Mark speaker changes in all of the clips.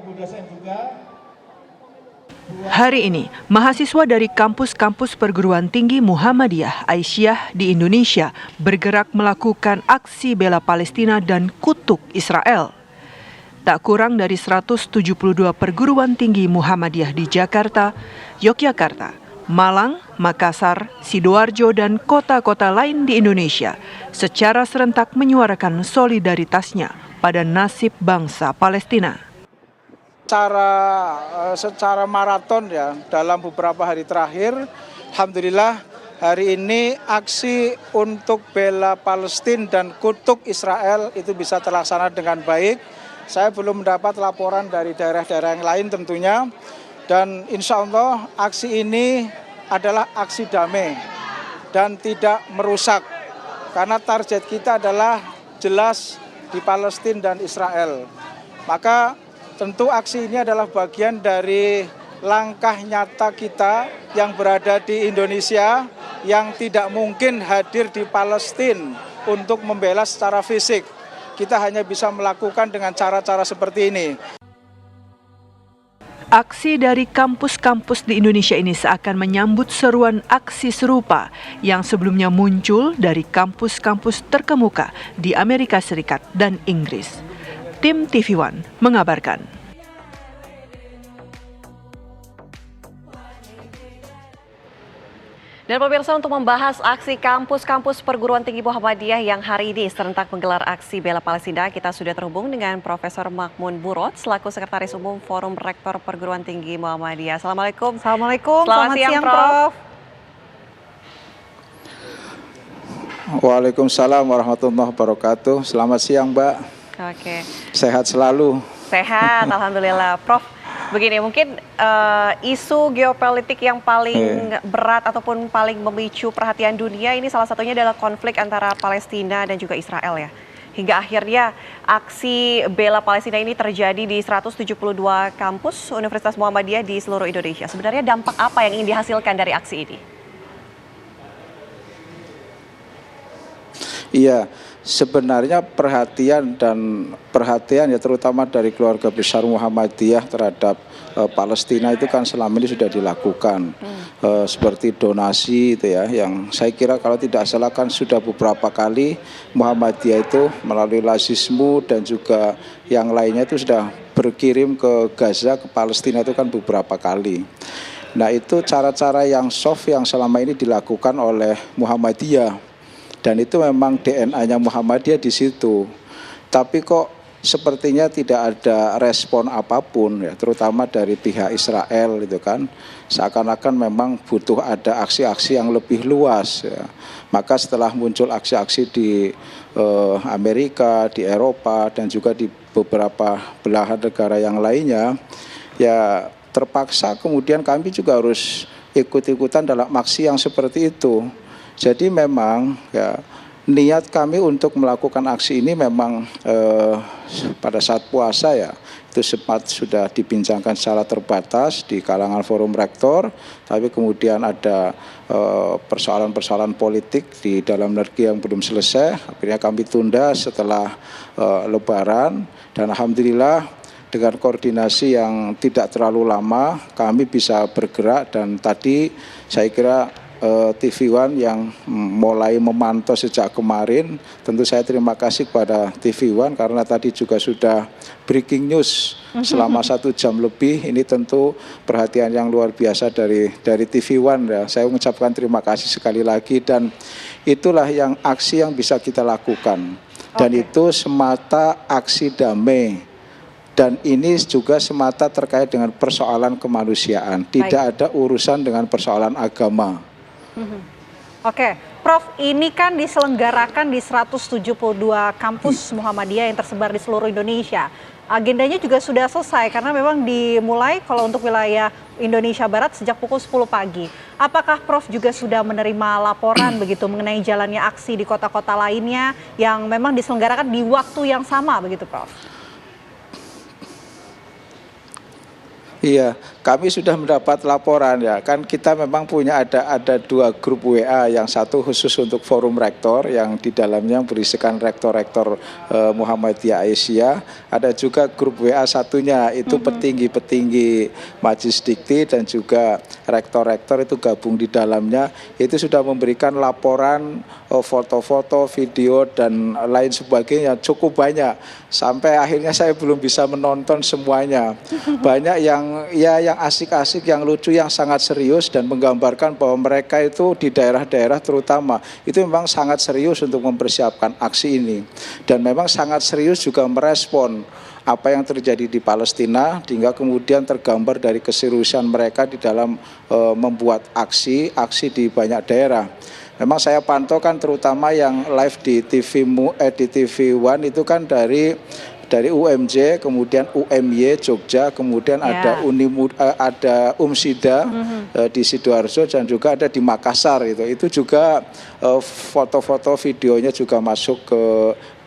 Speaker 1: Ibu dosen juga.
Speaker 2: Hari ini, mahasiswa dari kampus-kampus perguruan tinggi Muhammadiyah Aisyah di Indonesia bergerak melakukan aksi bela Palestina dan kutuk Israel. Tak kurang dari 172 perguruan tinggi Muhammadiyah di Jakarta, Yogyakarta, Malang, Makassar, Sidoarjo, dan kota-kota lain di Indonesia secara serentak menyuarakan solidaritasnya pada nasib bangsa Palestina.
Speaker 3: Secara maraton ya dalam beberapa hari terakhir, alhamdulillah hari ini aksi untuk bela Palestina dan kutuk Israel itu bisa terlaksana dengan baik. Saya belum mendapat laporan dari daerah-daerah yang lain tentunya, dan insya Allah aksi ini adalah aksi damai dan tidak merusak, karena target kita adalah jelas di Palestina dan Israel. Maka tentu aksi ini adalah bagian dari langkah nyata kita yang berada di Indonesia yang tidak mungkin hadir di Palestina untuk membela secara fisik. Kita hanya bisa melakukan dengan cara-cara seperti ini.
Speaker 2: Aksi dari kampus-kampus di Indonesia ini seakan menyambut seruan aksi serupa yang sebelumnya muncul dari kampus-kampus terkemuka di Amerika Serikat dan Inggris. Tim TV One mengabarkan.
Speaker 4: Dan pemirsa, untuk membahas aksi kampus-kampus perguruan tinggi Muhammadiyah yang hari ini serentak menggelar aksi bela Palestina, kita sudah terhubung dengan Profesor Makmun Burot selaku Sekretaris Umum Forum Rektor Perguruan Tinggi Muhammadiyah. Assalamualaikum.
Speaker 5: Assalamualaikum.
Speaker 4: Selamat siang, Prof.
Speaker 3: Waalaikumsalam warahmatullahi wabarakatuh. Selamat siang, Mbak.
Speaker 4: Oke.
Speaker 3: Sehat selalu.
Speaker 4: Sehat, alhamdulillah. Prof, begini, mungkin isu geopolitik yang paling berat ataupun paling memicu perhatian dunia ini salah satunya adalah konflik antara Palestina dan juga Israel ya. Hingga akhirnya aksi bela Palestina ini terjadi di 172 kampus Universitas Muhammadiyah di seluruh Indonesia. Sebenarnya dampak apa yang ingin dihasilkan dari aksi ini?
Speaker 3: Iya, sebenarnya perhatian ya terutama dari keluarga besar Muhammadiyah terhadap Palestina itu kan selama ini sudah dilakukan seperti donasi itu ya, yang saya kira kalau tidak salah kan sudah beberapa kali Muhammadiyah itu melalui Lazismu dan juga yang lainnya itu sudah berkirim ke Gaza, ke Palestina itu kan beberapa kali. Nah itu cara-cara yang soft yang selama ini dilakukan oleh Muhammadiyah. Dan itu memang DNA-nya Muhammadiyah di situ. Tapi kok sepertinya tidak ada respon apapun ya, terutama dari pihak Israel itu kan. Seakan-akan memang butuh ada aksi-aksi yang lebih luas ya. Maka setelah muncul aksi-aksi di Amerika, di Eropa dan juga di beberapa belahan negara yang lainnya, ya terpaksa kemudian kami juga harus ikut-ikutan dalam aksi yang seperti itu. Jadi memang ya niat kami untuk melakukan aksi ini memang pada saat puasa ya itu sempat sudah dibincangkan secara terbatas di kalangan forum rektor, tapi kemudian ada persoalan-persoalan politik di dalam negeri yang belum selesai, akhirnya kami tunda setelah Lebaran, dan alhamdulillah dengan koordinasi yang tidak terlalu lama kami bisa bergerak, dan tadi saya kira TV One yang mulai memantau sejak kemarin, tentu saya terima kasih kepada TV One karena tadi juga sudah breaking news selama 1 jam lebih. Ini tentu perhatian yang luar biasa dari TV One ya. Saya mengucapkan terima kasih sekali lagi, dan itulah yang aksi yang bisa kita lakukan. Dan itu semata aksi damai. Dan ini juga semata terkait dengan persoalan kemanusiaan. Tidak ada urusan dengan persoalan agama.
Speaker 5: Oke, Prof, ini kan diselenggarakan di 172 kampus Muhammadiyah yang tersebar di seluruh Indonesia. Agendanya juga sudah selesai karena memang dimulai kalau untuk wilayah Indonesia Barat sejak pukul 10 pagi. Apakah Prof juga sudah menerima laporan begitu mengenai jalannya aksi di kota-kota lainnya yang memang diselenggarakan di waktu yang sama begitu, Prof?
Speaker 3: Iya, kami sudah mendapat laporan ya. Kan kita memang punya ada 2 grup WA, yang satu khusus untuk forum rektor yang di dalamnya berisikan rektor-rektor Muhammadiyah Aisyah. Ada juga grup WA satunya itu petinggi-petinggi Majelis Dikti dan juga rektor-rektor itu gabung di dalamnya. Itu sudah memberikan laporan foto-foto, video dan lain sebagainya cukup banyak. Sampai akhirnya saya belum bisa menonton semuanya. Banyak yang asik-asik, yang lucu, yang sangat serius dan menggambarkan bahwa mereka itu di daerah-daerah terutama itu memang sangat serius untuk mempersiapkan aksi ini. Dan memang sangat serius juga merespon apa yang terjadi di Palestina, hingga kemudian tergambar dari keseriusan mereka di dalam membuat aksi di banyak daerah. Memang saya pantau kan terutama yang live di TV One itu kan dari UMJ, kemudian UMY Jogja, kemudian ada ada Umsida di Sidoarjo dan juga ada di Makassar itu. Itu juga foto-foto videonya juga masuk ke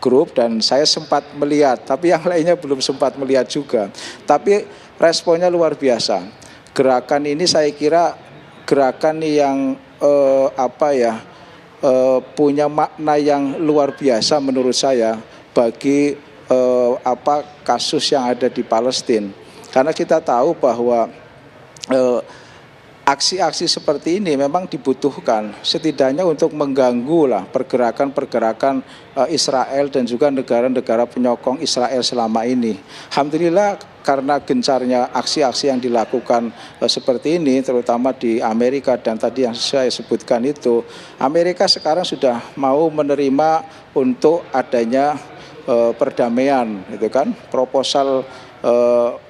Speaker 3: grup dan saya sempat melihat, tapi yang lainnya belum sempat melihat juga. Tapi responnya luar biasa. Gerakan ini saya kira gerakan yang punya makna yang luar biasa menurut saya bagi kasus yang ada di Palestina. Karena kita tahu bahwa aksi-aksi seperti ini memang dibutuhkan setidaknya untuk mengganggu lah pergerakan-pergerakan Israel dan juga negara-negara penyokong Israel selama ini. Alhamdulillah karena gencarnya aksi-aksi yang dilakukan seperti ini terutama di Amerika dan tadi yang saya sebutkan itu, Amerika sekarang sudah mau menerima untuk adanya perdamaian, itu kan proposal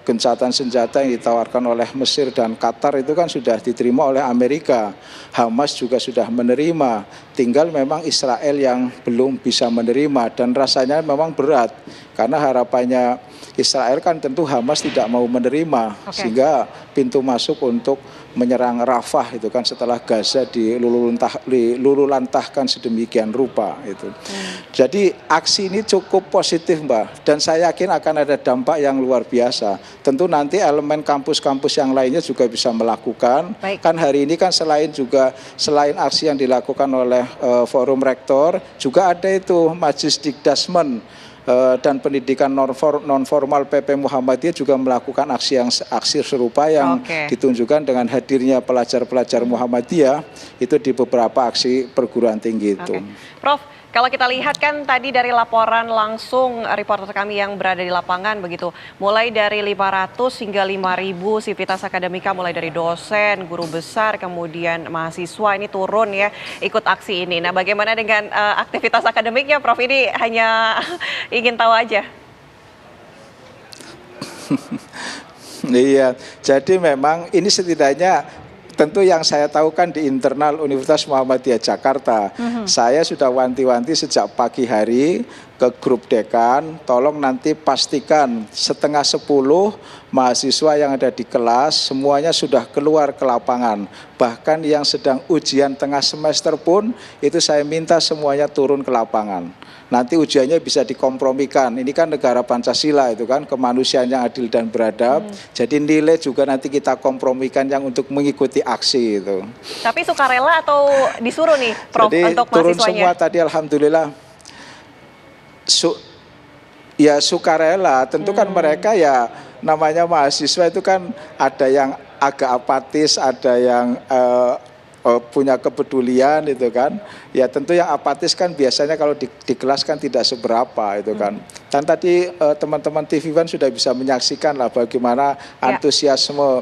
Speaker 3: gencatan senjata yang ditawarkan oleh Mesir dan Qatar itu kan sudah diterima oleh Amerika. Hamas juga sudah menerima, tinggal memang Israel yang belum bisa menerima dan rasanya memang berat karena harapannya Israel kan tentu Hamas tidak mau menerima, sehingga pintu masuk untuk menyerang Rafah itu kan setelah Gaza diluluhlantahkan sedemikian rupa itu. Jadi aksi ini cukup positif Mbak, dan saya yakin akan ada dampak yang luar biasa. Tentu nanti elemen kampus-kampus yang lainnya juga bisa melakukan. Kan hari ini kan selain aksi yang dilakukan oleh forum rektor, juga ada itu Majelis Dikdasmen dan pendidikan non formal PP Muhammadiyah juga melakukan aksi serupa yang ditunjukkan dengan hadirnya pelajar-pelajar Muhammadiyah itu di beberapa aksi perguruan tinggi itu.
Speaker 4: Prof, kalau kita lihat kan tadi dari laporan langsung reporter kami yang berada di lapangan begitu, mulai dari 500 hingga 5.000 sivitas akademika, mulai dari dosen, guru besar, kemudian mahasiswa ini turun ya ikut aksi ini. Nah, bagaimana dengan aktivitas akademiknya, Prof? Ini hanya ingin tahu aja.
Speaker 3: Iya, jadi memang ini setidaknya tentu yang saya tahu kan di internal Universitas Muhammadiyah Jakarta. Saya sudah wanti-wanti sejak pagi hari ke grup dekan, tolong nanti pastikan 9:30 mahasiswa yang ada di kelas semuanya sudah keluar ke lapangan. Bahkan yang sedang ujian tengah semester pun itu saya minta semuanya turun ke lapangan. Nanti ujiannya bisa dikompromikan. Ini kan negara Pancasila itu kan, kemanusiaan yang adil dan beradab. Jadi nilai juga nanti kita kompromikan yang untuk mengikuti aksi itu.
Speaker 4: Tapi sukarela atau disuruh nih, Prof,
Speaker 3: jadi,
Speaker 4: untuk
Speaker 3: turun
Speaker 4: mahasiswanya?
Speaker 3: Semua tadi alhamdulillah. Ya sukarela, tentu kan mereka ya namanya mahasiswa itu kan ada yang agak apatis, ada yang punya kepedulian itu kan. Ya tentu yang apatis kan biasanya kalau di kelas kan tidak seberapa itu kan. Dan tadi teman-teman TV One sudah bisa menyaksikan lah bagaimana antusiasme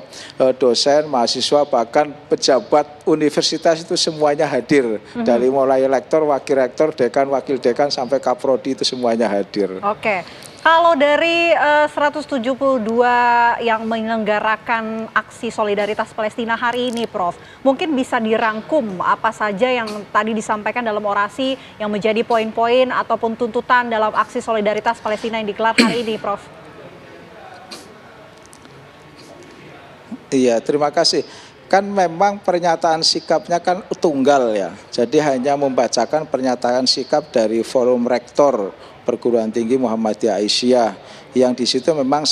Speaker 3: dosen, mahasiswa, bahkan pejabat universitas itu semuanya hadir. Dari mulai rektor, wakil rektor, dekan, wakil dekan sampai kaprodi itu semuanya hadir.
Speaker 5: Kalau dari 172 yang menyelenggarakan aksi solidaritas Palestina hari ini, Prof, mungkin bisa dirangkum apa saja yang tadi disampaikan dalam orasi yang menjadi poin-poin ataupun tuntutan dalam aksi solidaritas Palestina yang digelar hari ini, Prof?
Speaker 3: Iya, terima kasih. Kan memang pernyataan sikapnya kan tunggal ya. Jadi hanya membacakan pernyataan sikap dari forum rektor Perguruan Tinggi Muhammadiyah Aisyah, yang di situ memang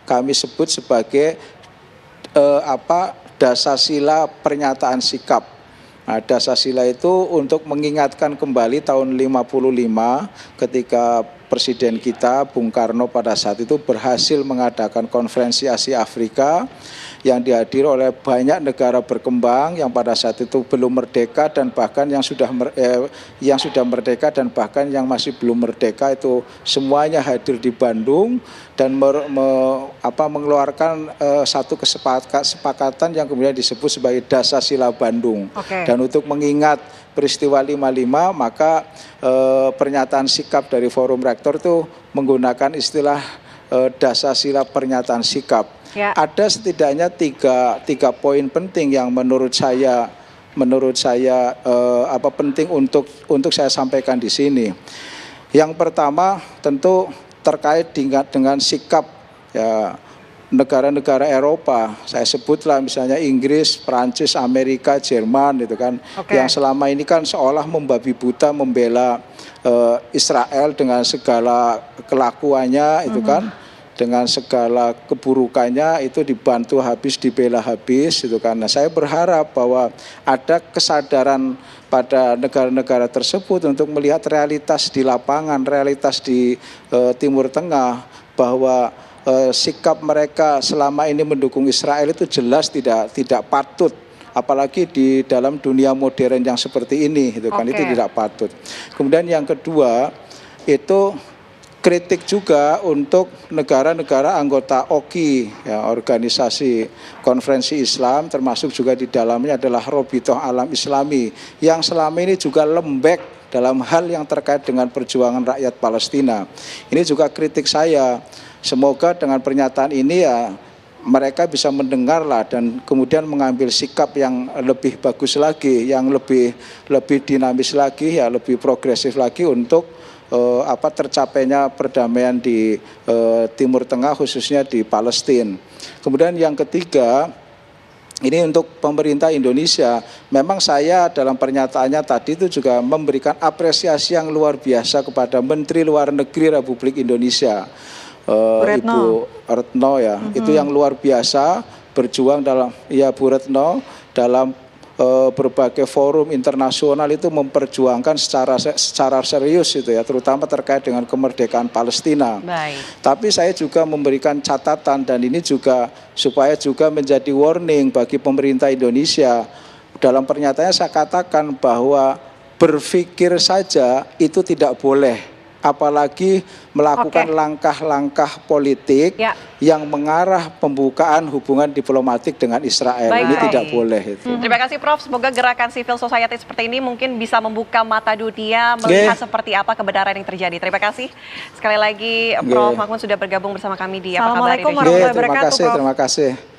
Speaker 3: kami sebut sebagai dasasila pernyataan sikap. Nah, dasasila itu untuk mengingatkan kembali tahun 55 ketika Presiden kita Bung Karno pada saat itu berhasil mengadakan konferensi Asia Afrika yang dihadiri oleh banyak negara berkembang yang pada saat itu belum merdeka dan bahkan yang sudah merdeka dan bahkan yang masih belum merdeka, itu semuanya hadir di Bandung dan mengeluarkan satu kesepakatan yang kemudian disebut sebagai Dasasila Bandung. Dan untuk mengingat peristiwa 55, maka pernyataan sikap dari Forum Rektor itu menggunakan istilah Dasasila pernyataan sikap.
Speaker 5: Ya.
Speaker 3: Ada setidaknya tiga poin penting yang menurut saya penting untuk saya sampaikan di sini. Yang pertama tentu terkait dengan sikap ya negara-negara Eropa, saya sebutlah misalnya Inggris, Prancis, Amerika, Jerman, itu kan, yang selama ini kan seolah membabi buta membela Israel dengan segala kelakuannya, itu kan, dengan segala keburukannya itu dibantu habis, dibela habis, itu kan. Nah, saya berharap bahwa ada kesadaran pada negara-negara tersebut untuk melihat realitas di lapangan, realitas di Timur Tengah, bahwa sikap mereka selama ini mendukung Israel itu jelas tidak patut, apalagi di dalam dunia modern yang seperti ini, itu kan, itu tidak patut. Kemudian yang kedua itu kritik juga untuk negara-negara anggota OKI, ya, Organisasi Konferensi Islam, termasuk juga di dalamnya adalah Robitoh Alam Islami, yang selama ini juga lembek dalam hal yang terkait dengan perjuangan rakyat Palestina. Ini juga kritik saya. Semoga dengan pernyataan ini ya mereka bisa mendengarlah dan kemudian mengambil sikap yang lebih bagus lagi, yang lebih dinamis lagi, ya lebih progresif lagi untuk tercapainya perdamaian di Timur Tengah, khususnya di Palestina. Kemudian yang ketiga, ini untuk pemerintah Indonesia. Memang saya dalam pernyataannya tadi itu juga memberikan apresiasi yang luar biasa kepada Menteri Luar Negeri Republik Indonesia, Ibu Retno ya. Itu yang luar biasa berjuang dalam, ya Bu Retno, dalam berbagai forum internasional itu memperjuangkan secara serius itu ya, terutama terkait dengan kemerdekaan Palestina. Tapi saya juga memberikan catatan, dan ini juga supaya juga menjadi warning bagi pemerintah Indonesia. Dalam pernyataannya saya katakan bahwa berpikir saja itu tidak boleh, apalagi melakukan langkah-langkah politik yang mengarah pembukaan hubungan diplomatik dengan Israel. Ini tidak boleh itu.
Speaker 4: Terima kasih Prof. Semoga gerakan civil society seperti ini mungkin bisa membuka mata dunia, melihat seperti apa kebenaran yang terjadi. Terima kasih sekali lagi Prof. Mahmud sudah bergabung bersama kami di Apa Kabar Indonesia.
Speaker 5: Assalamualaikum warahmatullahi wabarakatuh.
Speaker 3: Terima kasih.